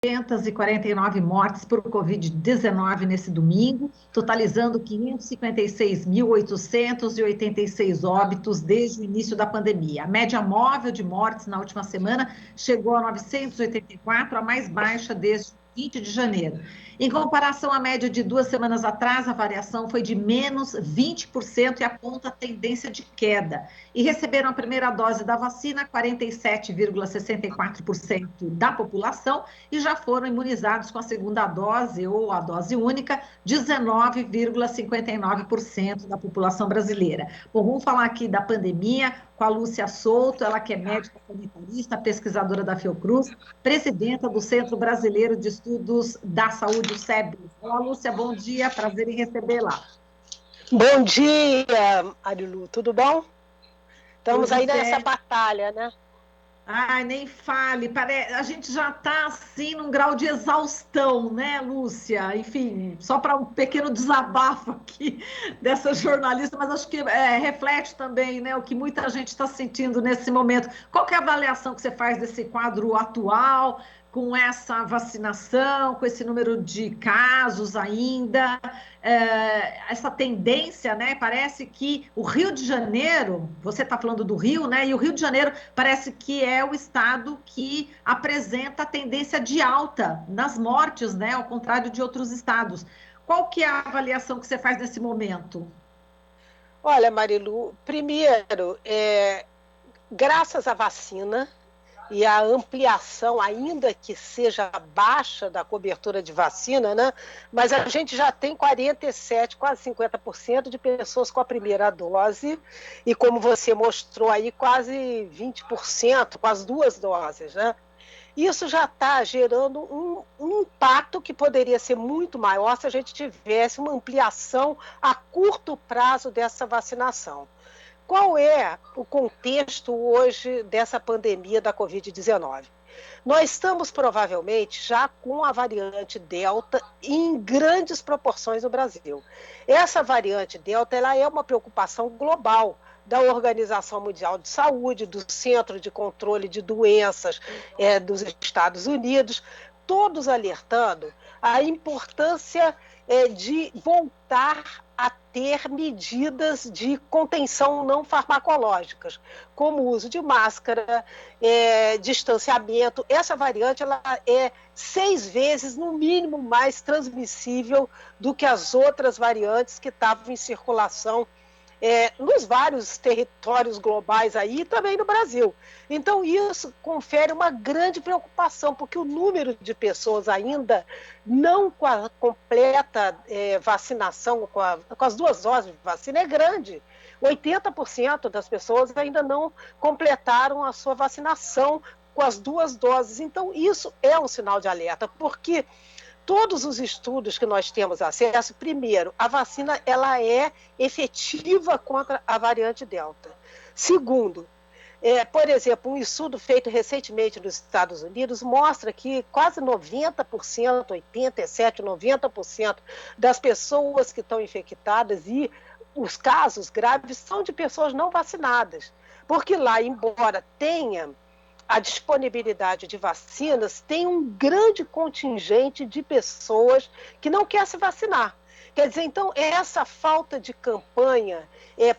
249 mortes por Covid-19 nesse domingo, totalizando 556.886 óbitos desde o início da pandemia. A média móvel de mortes na última semana chegou a 984, a mais baixa desde 20 de janeiro. Em comparação à média de 2 semanas atrás, a variação foi de menos 20% e aponta a tendência de queda. E receberam a primeira dose da vacina 47,64% da população e já foram imunizados com a segunda dose ou a dose única 19,59% da população brasileira. Bom, vamos falar aqui da pandemia com a Lúcia Souto, ela que é médica sanitarista, pesquisadora da Fiocruz, presidenta do Centro Brasileiro de Estudos da Saúde, o SEBRAS. Olá, Lúcia, bom dia, prazer em recebê-la. Bom dia, Arilu, tudo bom? Estamos aí nessa batalha, né? Ai, nem fale, a gente já está assim num grau de exaustão, né, Lúcia? Enfim, só para um pequeno desabafo aqui dessa jornalista, mas acho que reflete também, né, o que muita gente está sentindo nesse momento. Qual que é a avaliação que você faz desse quadro atual, com essa vacinação, com esse número de casos ainda, essa tendência, né? Parece que o Rio de Janeiro, você está falando do Rio, né? E o Rio de Janeiro parece que é o estado que apresenta a tendência de alta nas mortes, né? Ao contrário de outros estados. Qual que é a avaliação que você faz nesse momento? Olha, Marilu, primeiro, graças à vacina e à ampliação, ainda que seja baixa da cobertura de vacina, né? Mas a gente já tem 47, quase 50% de pessoas com a primeira dose e, como você mostrou aí, quase 20% com as 2 doses, né? Isso já está gerando um impacto que poderia ser muito maior se a gente tivesse uma ampliação a curto prazo dessa vacinação. Qual é o contexto hoje dessa pandemia da Covid-19? Nós estamos provavelmente já com a variante Delta em grandes proporções no Brasil. Essa variante Delta ela é uma preocupação global da Organização Mundial de Saúde, do Centro de Controle de Doenças dos Estados Unidos, todos alertando a importância de voltar a ter medidas de contenção não farmacológicas, como o uso de máscara, distanciamento. Essa variante ela é 6 vezes, no mínimo, mais transmissível do que as outras variantes que estavam em circulação nos vários territórios globais aí e também no Brasil. Então, isso confere uma grande preocupação, porque o número de pessoas ainda não com a completa vacinação, com as 2 doses de vacina é grande. 80% das pessoas ainda não completaram a sua vacinação com as 2 doses. Então, isso é um sinal de alerta, porque todos os estudos que nós temos acesso, primeiro, a vacina ela é efetiva contra a variante Delta. Segundo, por exemplo, um estudo feito recentemente nos Estados Unidos mostra que quase 90%, 87%, 90% das pessoas que estão infectadas e os casos graves são de pessoas não vacinadas. Porque lá, embora tenha a disponibilidade de vacinas, tem um grande contingente de pessoas que não quer se vacinar. Quer dizer, então, essa falta de campanha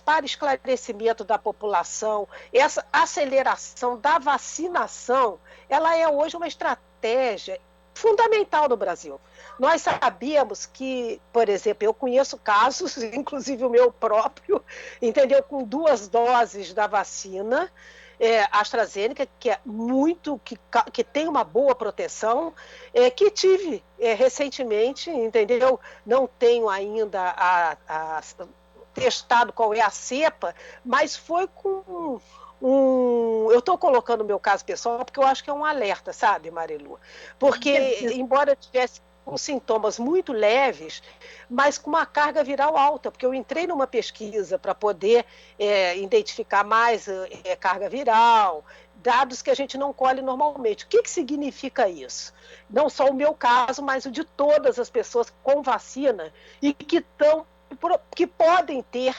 para esclarecimento da população, essa aceleração da vacinação, ela é hoje uma estratégia fundamental no Brasil. Nós sabíamos que, por exemplo, eu conheço casos, inclusive o meu próprio, entendeu, com 2 doses da vacina, AstraZeneca, que é que tem uma boa proteção, que tive recentemente, entendeu? Não tenho ainda testado qual é a cepa, mas foi com eu estou colocando o meu caso pessoal porque eu acho que é um alerta, sabe, Marilu? Porque, embora eu tivesse com sintomas muito leves, mas com uma carga viral alta, porque eu entrei numa pesquisa para poder identificar mais carga viral, dados que a gente não colhe normalmente. O que significa isso? Não só o meu caso, mas o de todas as pessoas com vacina e que estão que podem ter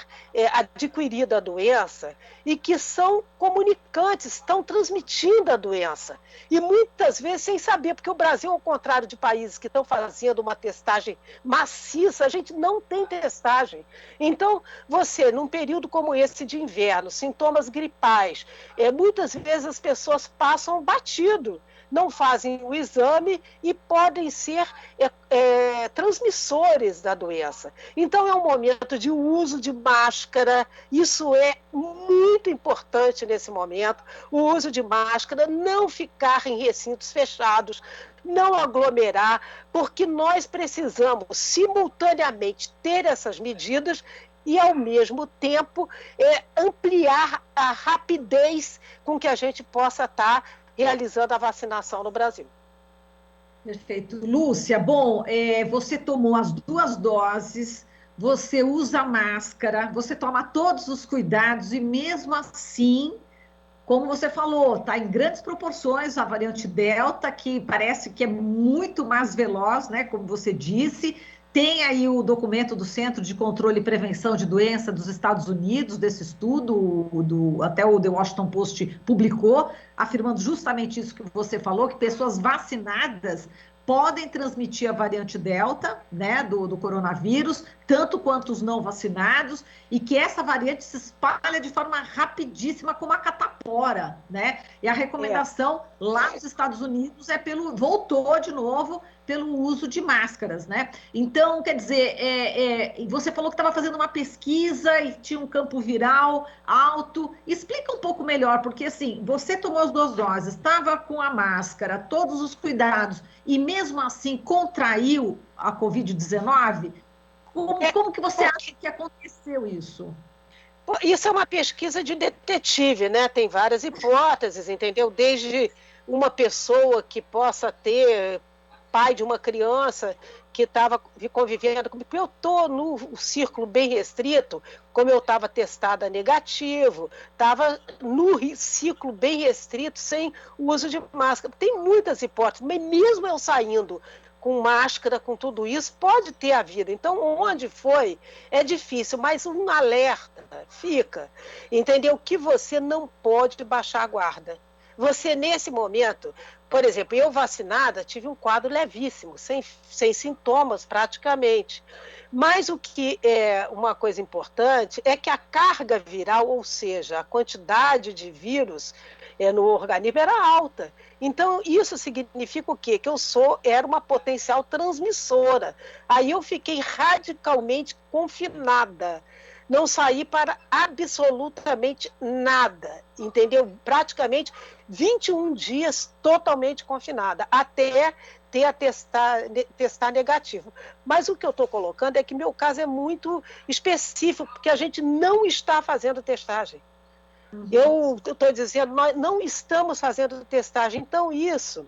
adquirido a doença e que são comunicantes, estão transmitindo a doença. E muitas vezes sem saber, porque o Brasil, ao contrário de países que estão fazendo uma testagem maciça, a gente não tem testagem. Então, você, num período como esse de inverno, sintomas gripais, muitas vezes as pessoas passam batido, não fazem o exame e podem ser transmissores da doença. Então, é um momento de uso de máscara, isso é muito importante nesse momento, o uso de máscara, não ficar em recintos fechados, não aglomerar, porque nós precisamos simultaneamente ter essas medidas e, ao mesmo tempo, ampliar a rapidez com que a gente possa estar realizando a vacinação no Brasil. Perfeito. Lúcia, bom, você tomou as 2 doses, você usa máscara, você toma todos os cuidados e mesmo assim, como você falou, está em grandes proporções a variante Delta, que parece que é muito mais veloz, né? Como você disse. Tem aí o documento do Centro de Controle e Prevenção de Doença dos Estados Unidos, desse estudo, até o The Washington Post publicou, afirmando justamente isso que você falou, que pessoas vacinadas podem transmitir a variante Delta, né, do coronavírus, tanto quanto os não vacinados, e que essa variante se espalha de forma rapidíssima, como a catapora, né? E a recomendação lá nos Estados Unidos voltou de novo pelo uso de máscaras, né? Então, quer dizer, você falou que estava fazendo uma pesquisa e tinha um campo viral alto. Explica um pouco melhor, porque assim, você tomou as 2 doses, estava com a máscara, todos os cuidados, e mesmo assim contraiu a Covid-19? Como que você acha que aconteceu isso? Isso é uma pesquisa de detetive, né? Tem várias hipóteses, entendeu? Desde uma pessoa que possa ter pai de uma criança que estava convivendo comigo. Eu estou no círculo bem restrito, como eu estava testada negativo, estava no ciclo bem restrito, sem o uso de máscara. Tem muitas hipóteses, mas mesmo eu saindo com máscara, com tudo isso, pode ter havido. Então, onde foi, é difícil, mas um alerta fica, entendeu? Que você não pode baixar a guarda. Você, nesse momento, por exemplo, eu vacinada, tive um quadro levíssimo, sem sintomas praticamente. Mas o que é uma coisa importante é que a carga viral, ou seja, a quantidade de vírus no organismo era alta. Então, isso significa o quê? Que era uma potencial transmissora. Aí eu fiquei radicalmente confinada. Não saí para absolutamente nada, entendeu? Praticamente 21 dias totalmente confinada, até ter a testar negativo. Mas o que eu estou colocando é que meu caso é muito específico, porque a gente não está fazendo testagem. Eu estou dizendo, nós não estamos fazendo testagem. Então, isso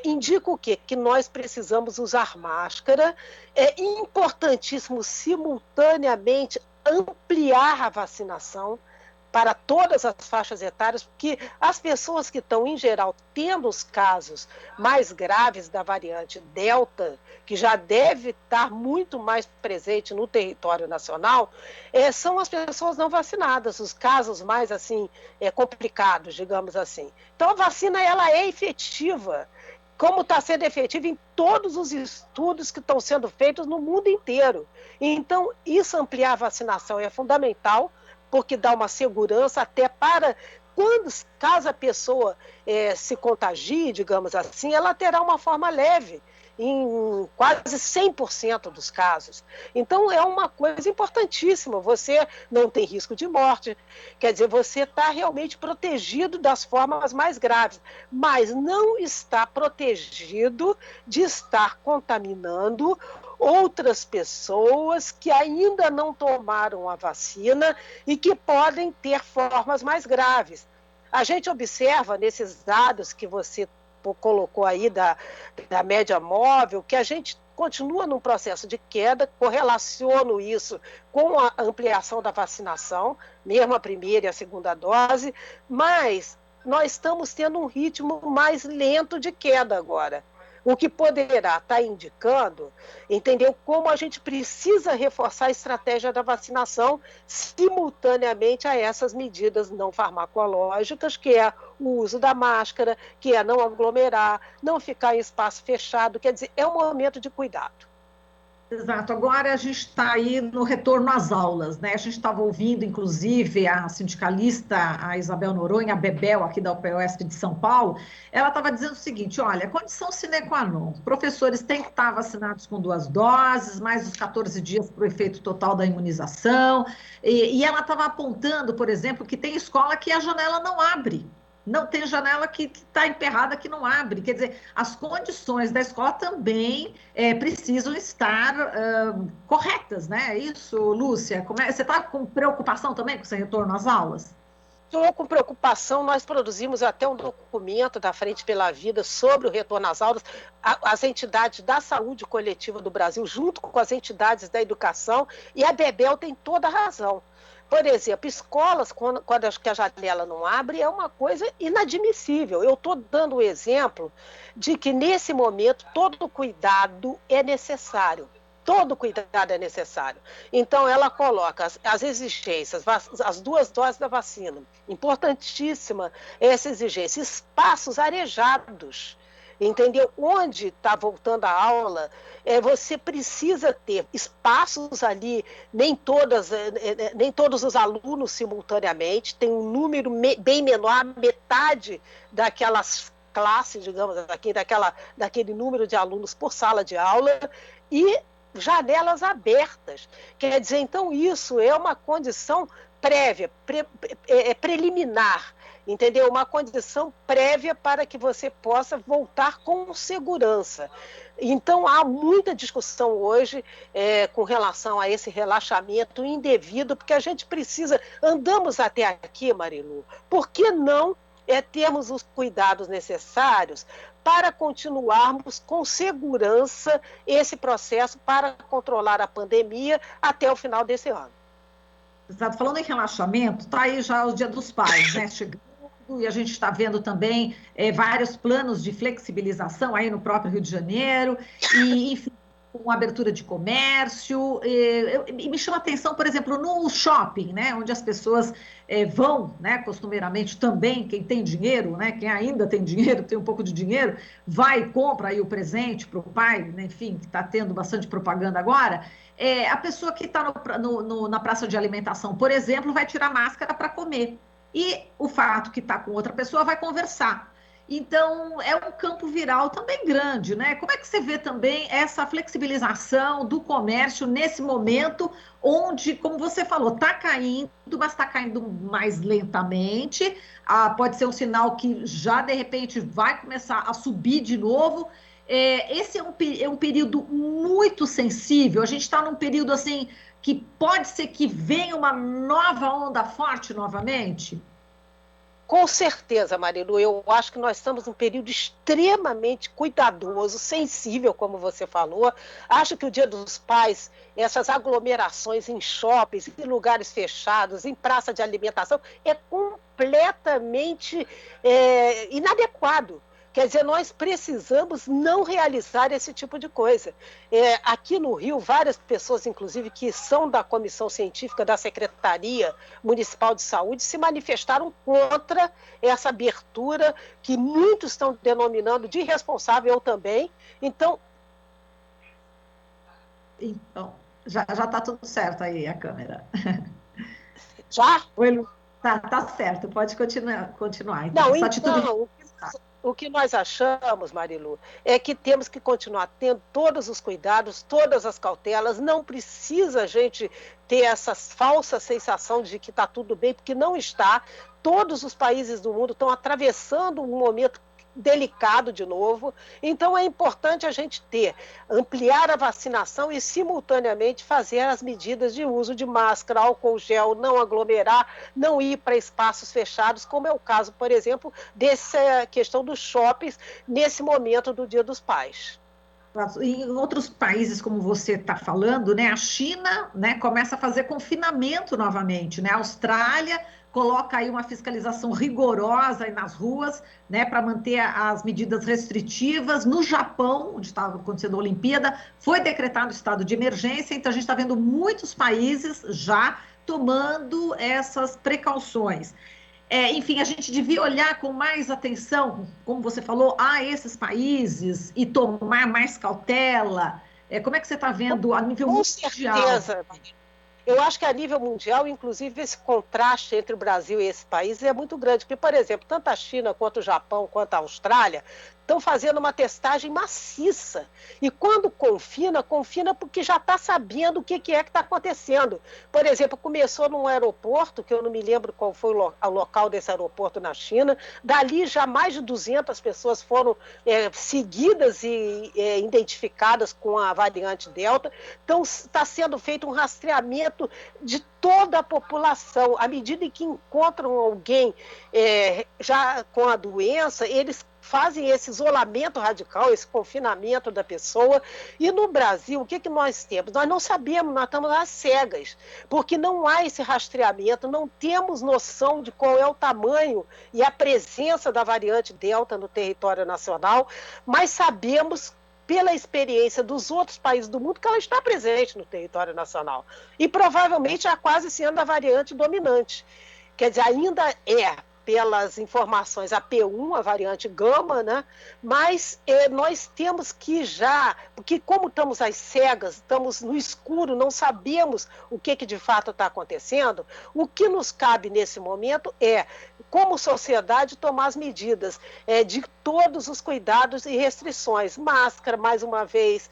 indica o quê? Que nós precisamos usar máscara. É importantíssimo, simultaneamente, ampliar a vacinação para todas as faixas etárias, porque as pessoas que estão, em geral, tendo os casos mais graves da variante Delta, que já deve estar muito mais presente no território nacional, são as pessoas não vacinadas, os casos mais assim complicados, digamos assim. Então, a vacina ela é efetiva, como está sendo efetiva em todos os estudos que estão sendo feitos no mundo inteiro. Então, isso ampliar a vacinação é fundamental, porque dá uma segurança até para caso a pessoa se contagie, digamos assim, ela terá uma forma leve, em quase 100% dos casos. Então, é uma coisa importantíssima. Você não tem risco de morte, quer dizer, você está realmente protegido das formas mais graves, mas não está protegido de estar contaminando outras pessoas que ainda não tomaram a vacina e que podem ter formas mais graves. A gente observa nesses dados que você colocou aí da média móvel, que a gente continua num processo de queda, correlaciono isso com a ampliação da vacinação, mesmo a primeira e a segunda dose, mas nós estamos tendo um ritmo mais lento de queda agora. o que poderá estar indicando, entendeu, como a gente precisa reforçar a estratégia da vacinação simultaneamente a essas medidas não farmacológicas, que é o uso da máscara, que é não aglomerar, não ficar em espaço fechado, quer dizer, é um momento de cuidado. Exato. Agora a gente está aí no retorno às aulas, né? A gente estava ouvindo, inclusive, a sindicalista, a Isabel Noronha, a Bebel, aqui da UPOSP de São Paulo, ela estava dizendo o seguinte: olha, condição sine qua non, professores têm que estar vacinados com 2 doses, mais os 14 dias para o efeito total da imunização, e ela estava apontando, por exemplo, que tem escola que a janela não abre. Não tem janela que está emperrada, que não abre. Quer dizer, as condições da escola também precisam estar corretas, né? Isso, Lúcia. Você está com preocupação também com esse retorno às aulas? Estou com preocupação, nós produzimos até um documento da Frente pela Vida sobre o retorno às aulas. As entidades da saúde coletiva do Brasil, junto com as entidades da educação, e a Bebel tem toda a razão. Por exemplo, escolas, quando a janela não abre, é uma coisa inadmissível. Eu estou dando o exemplo de que, nesse momento, todo cuidado é necessário. Todo cuidado é necessário. Então, ela coloca as exigências, as 2 doses da vacina, importantíssima essa exigência, espaços arejados, entendeu? Onde está voltando a aula, você precisa ter espaços ali, nem todos os alunos simultaneamente, tem um número bem menor, metade daquelas classes, digamos, daquele número de alunos por sala de aula, e janelas abertas. Quer dizer, então, isso é uma condição prévia, preliminar, entendeu? Uma condição prévia para que você possa voltar com segurança. Então, há muita discussão hoje com relação a esse relaxamento indevido, porque a gente precisa, andamos até aqui, Marilu, por que não termos os cuidados necessários para continuarmos com segurança esse processo para controlar a pandemia até o final desse ano? Exato. Falando em relaxamento, está aí já o Dia dos Pais, né? Chegando, e a gente está vendo também vários planos de flexibilização aí no próprio Rio de Janeiro, e, enfim, com abertura de comércio. E me chama a atenção, por exemplo, no shopping, né? Onde as pessoas vão, né? Costumeiramente também, quem tem dinheiro, né? Quem ainda tem dinheiro, tem um pouco de dinheiro, vai e compra aí o presente para o pai, né? Enfim, que está tendo bastante propaganda agora. A pessoa que está na praça de alimentação, por exemplo, vai tirar máscara para comer. E o fato que está com outra pessoa vai conversar. Então, é um campo viral também grande, né? Como é que você vê também essa flexibilização do comércio nesse momento, onde, como você falou, está caindo, mas está caindo mais lentamente. Pode ser um sinal que já, de repente, vai começar a subir de novo. Esse é um período muito sensível. A gente está num período assim que pode ser que venha uma nova onda forte novamente. Com certeza, Marilu, eu acho que nós estamos num período extremamente cuidadoso, sensível, como você falou. Acho que o Dia dos Pais, essas aglomerações em shoppings, em lugares fechados, em praça de alimentação, é completamente inadequado. Quer dizer, nós precisamos não realizar esse tipo de coisa. Aqui no Rio, várias pessoas, inclusive, que são da Comissão Científica da Secretaria Municipal de Saúde, se manifestaram contra essa abertura, que muitos estão denominando de irresponsável, eu também. Então, já está tudo certo aí, a câmera. Já? Oi, Lu. Tá certo, pode continuar. Não, Essa atitude... o que nós achamos, Marilu, é que temos que continuar tendo todos os cuidados, todas as cautelas. Não precisa a gente ter essa falsa sensação de que está tudo bem, porque não está. Todos os países do mundo estão atravessando um momento delicado de novo. Então é importante a gente ampliar a vacinação e simultaneamente fazer as medidas de uso de máscara, álcool gel, não aglomerar, não ir para espaços fechados, como é o caso, por exemplo, dessa questão dos shoppings nesse momento do Dia dos Pais. Em outros países, como você está falando, né, a China, né, começa a fazer confinamento novamente, né? A Austrália coloca aí uma fiscalização rigorosa aí nas ruas, né, para manter as medidas restritivas. No Japão, onde estava acontecendo a Olimpíada, foi decretado estado de emergência, então a gente está vendo muitos países já tomando essas precauções. Enfim, a gente devia olhar com mais atenção, como você falou, a esses países e tomar mais cautela. Como é que você está vendo a nível Com mundial? certeza. Eu acho que a nível mundial, inclusive, esse contraste entre o Brasil e esse país é muito grande. Porque, por exemplo, tanto a China, quanto o Japão, quanto a Austrália estão fazendo uma testagem maciça. E quando confina, confina porque já está sabendo o que é que está acontecendo. Por exemplo, começou num aeroporto, que eu não me lembro qual foi o local desse aeroporto na China, dali já mais de 200 pessoas foram seguidas e identificadas com a variante Delta. Então, está sendo feito um rastreamento de toda a população. À medida em que encontram alguém já com a doença, eles fazem esse isolamento radical, esse confinamento da pessoa. E no Brasil, o que nós temos? Nós não sabemos, nós estamos às cegas, porque não há esse rastreamento, não temos noção de qual é o tamanho e a presença da variante Delta no território nacional, mas sabemos pela experiência dos outros países do mundo que ela está presente no território nacional. E provavelmente já quase sendo a variante dominante. Quer dizer, ainda pelas informações, a P1, a variante gama, né? Mas nós temos que já, porque como estamos às cegas, estamos no escuro, não sabemos o que de fato está acontecendo, o que nos cabe nesse momento como sociedade, tomar as medidas de todos os cuidados e restrições. Máscara, mais uma vez,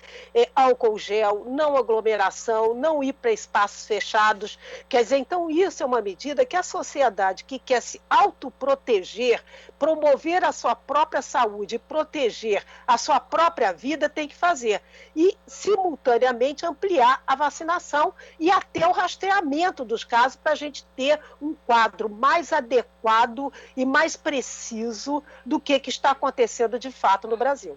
álcool gel, não aglomeração, não ir para espaços fechados. Quer dizer, então isso é uma medida que a sociedade que quer se autoproteger, promover a sua própria saúde, proteger a sua própria vida, tem que fazer. E, simultaneamente, ampliar a vacinação e até o rastreamento dos casos para a gente ter um quadro mais adequado e mais preciso do que está acontecendo de fato no Brasil.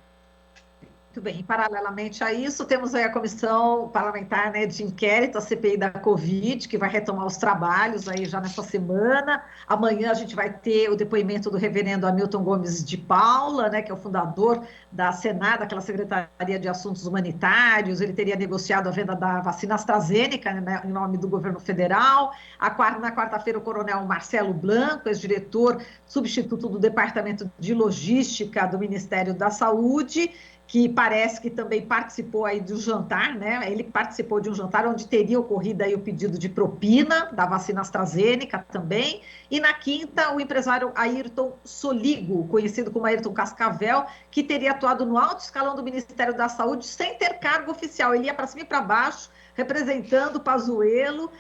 Muito bem, e paralelamente a isso, temos aí a comissão parlamentar, né, de inquérito, a CPI da Covid, que vai retomar os trabalhos aí já nessa semana. Amanhã a gente vai ter o depoimento do reverendo Hamilton Gomes de Paula, né, que é o fundador da Senado, aquela Secretaria de Assuntos Humanitários. Ele teria negociado a venda da vacina AstraZeneca, né, em nome do governo federal. Na quarta-feira, o coronel Marcelo Blanco, ex-diretor substituto do Departamento de Logística do Ministério da Saúde, que parece que também participou aí do jantar, né? Ele participou de um jantar onde teria ocorrido aí o pedido de propina da vacina AstraZeneca também. E na quinta, o empresário Ayrton Soligo, conhecido como Ayrton Cascavel, que teria atuado no alto escalão do Ministério da Saúde sem ter cargo oficial. Ele ia para cima e para baixo, representando o Pazuello,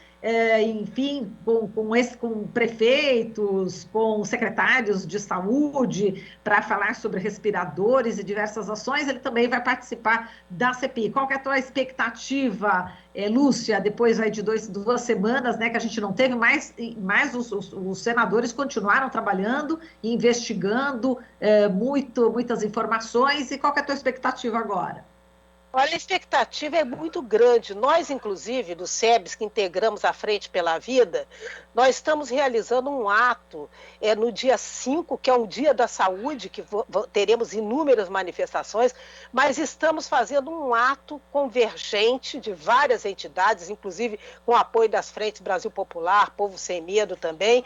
enfim, com prefeitos, com secretários de saúde, para falar sobre respiradores e diversas ações. Ele também vai participar da CPI. Qual que é a tua expectativa, Lúcia, depois aí de duas semanas, né, que a gente não teve, mas os senadores continuaram trabalhando e investigando muitas informações. E qual que é a tua expectativa agora? Olha, a expectativa é muito grande. Nós, inclusive, do SEBS, que integramos a Frente pela Vida, nós estamos realizando um ato no dia 5, que é um dia da saúde, que teremos inúmeras manifestações, mas estamos fazendo um ato convergente de várias entidades, inclusive com o apoio das Frentes Brasil Popular, Povo Sem Medo também,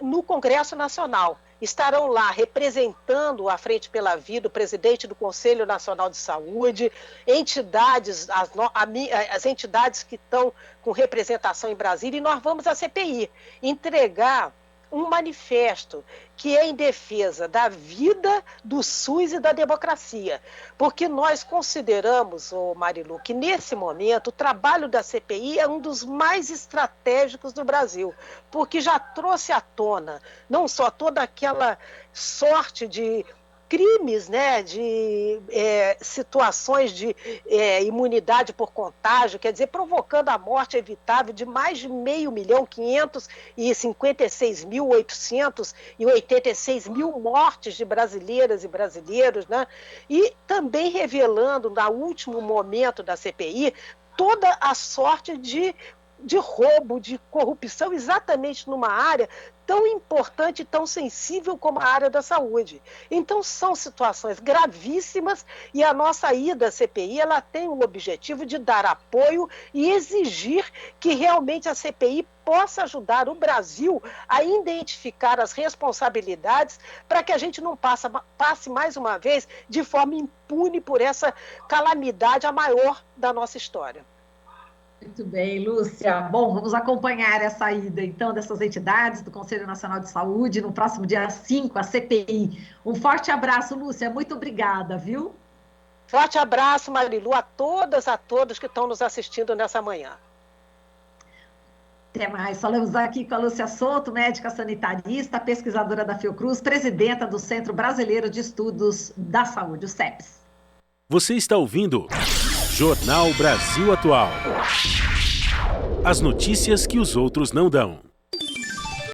no Congresso Nacional. Estarão lá representando a Frente pela Vida, o presidente do Conselho Nacional de Saúde, entidades, as entidades que estão com representação em Brasília, e nós vamos à CPI entregar um manifesto que é em defesa da vida, do SUS e da democracia. Porque nós consideramos, Marilu, que nesse momento o trabalho da CPI é um dos mais estratégicos do Brasil, porque já trouxe à tona não só toda aquela sorte de crimes, né, de situações de imunidade por contágio, quer dizer, provocando a morte evitável de mais de 556.886.000 mortes de brasileiras e brasileiros, né, e também revelando, no último momento da CPI, toda a sorte de de roubo, de corrupção, exatamente numa área tão importante e tão sensível como a área da saúde. Então, são situações gravíssimas e a nossa ida à CPI ela tem o objetivo de dar apoio e exigir que realmente a CPI possa ajudar o Brasil a identificar as responsabilidades para que a gente não passe mais uma vez de forma impune por essa calamidade a maior da nossa história. Muito bem, Lúcia. Bom, vamos acompanhar essa ida, então, dessas entidades do Conselho Nacional de Saúde no próximo dia 5, a CPI. Um forte abraço, Lúcia. Muito obrigada, viu? Forte abraço, Marilu, a todos que estão nos assistindo nessa manhã. Até mais. Falamos aqui com a Lúcia Souto, médica sanitarista, pesquisadora da Fiocruz, presidenta do Centro Brasileiro de Estudos da Saúde, o CEPS. Você está ouvindo Jornal Brasil Atual. As notícias que os outros não dão.